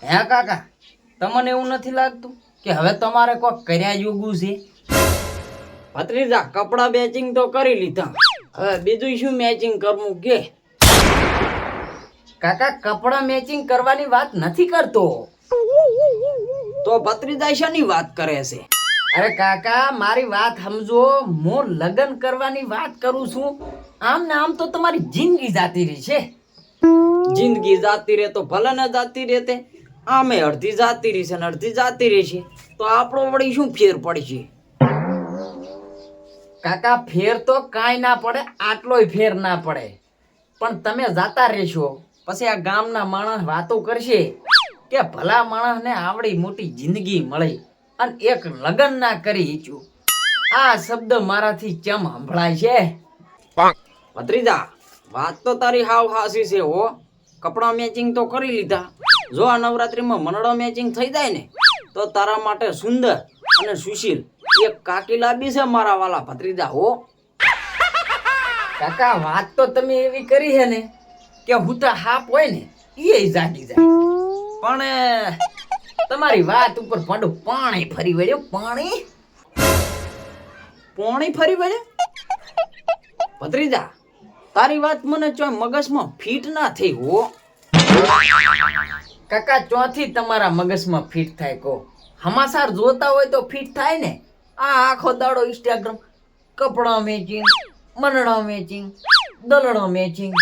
હે કાકા, તમને એવું નથી લાગતું કે હવે તમારે કોક કર્યા જોગું છે? ભત્રીજા, કપડા મેચિંગ તો કરી લીધા, હવે બીજું શું મેચિંગ કરવું કે? કાકા, કપડા મેચિંગ કરવાની વાત નથી કરતો. તો ભત્રીજા શાની વાત કરે છે? અરે કાકા, મારી વાત સમજો. હું લગ્ન કરવાની વાત કરું છું. આમ ને આમ તો તમારી જિંદગી જાતી રહી છે. જિંદગી જાતી રહે તો ભલે ને જાતી રહેતે. આમે અડધી જાતી રહી છે ને અડધી જાતી રહી છે, તો આપણો વળી શું ફેર પડશે? કાકા, ફેર તો કાંઈ ના પડે, આટલોય ફેર ના પડે. પણ તમે જાતા રહેશો પછી આ ગામના માણસ વાતો કરશે કે ભલા માણસને આવડી મોટી જિંદગી મળી અને એક લગ્ન ના કરી ઈચ્છું. આ શબ્દ મારાથી કેમ સંભળાય છે? ભત્રીજા, વાત તો તારી હાવ હાસી છે હો. કપડા મેચિંગ તો કરી લીધા. જો આ નવરાત્રીમાં મનડો મેચિંગ થઈ જાય ને તો તારા માટે સુંદર અને સુશીલ એક કાકી લાવી છે મારા વાલા ભત્રીજા હો. કાકા, વાત તો તમે એવી કરી છે ને કે હુતા હાપ હોય ને એ જાગી જાય. પણ તમારી વાત ઉપર પડું પાણી ફરી વળ્યું. પોણી ફરી વળે? ભત્રીજા, તારી વાત મને ચોય મગજમાં ફીટ ના થઈ હો. કાકા, ચોથી તમારા મગજમાં ફિટ થાય કો? સમાચાર જોતા હોય તો ફિટ થાય ને. આ આખો દાડો ઇન્સ્ટાગ્રામ, કપડા મેચિંગ, મનડા મેચિંગ, દલડો મેચિંગ,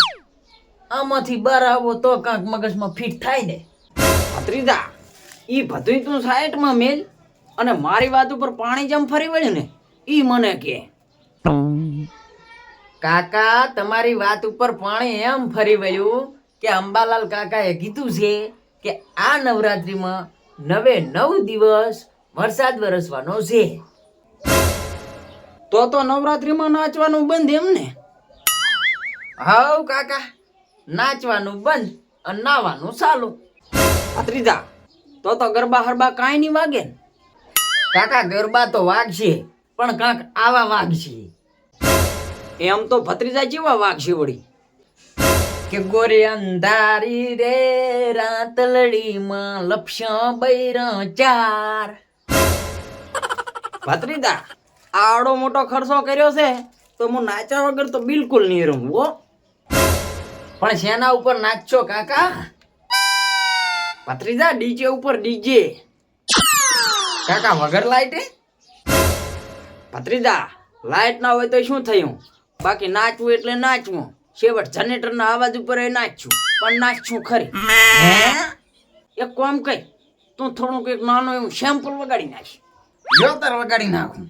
આમાંથી બહાર આવો તો કાંક મગજમાં ફિટ થાય ને. ભત્રીજા, ઈ બધું તું સાઈડમાં મેલ અને મારી વાત ઉપર પાણી જેમ ફરી વળ્યું ને ઈ મને કે. કાકા, તમારી વાત ઉપર પાણી એમ ફરી વળ્યું કે અંબાલાલ કાકાએ કીધું છે કે આ નવરાત્રીમાં 9 દિવસ વરસાદ વરસવાનો છે. તો નવરાત્રીમાં નાચવાનું બંધ એમ ને? હાઉ કાકા, નાચવાનું બંધ અને નાવાનું ચાલુ. ભત્રીજા, તો ગરબા હરબા કાંઈ નહીં વાગે ને? કાકા, ગરબા તો વાગશે પણ કાંક આવા વાગશે એમ તો ભત્રીજા જેવા વાગશે વળી કે ગોરી અંધારી રે રાતલડીમાં લપસ્યા બૈરા ચાર. ભત્રીજા, આડો મોટો ખર્ચો કર્યો છે તો હું નાચા વગર તો બિલકુલ નહીં રમું હો. પણ શેના ઉપર નાચશો કાકા? ભત્રીજા, ડીજે ઉપર ડીજે. કાકા, વગર લાઈટે? ભત્રીજા, લાઈટ ના હોય તો શું થયું, બાકી નાચવું એટલે નાચવું. છેવટ જનરેટર ના અવાજ ઉપર નાચશું, પણ નાચશું ખરી. એક કામ કઈ, તું થોડુંક એક નાનો એવું સેમ્પલ વગાડી નાખ. જો તાર વગાડી નાખું.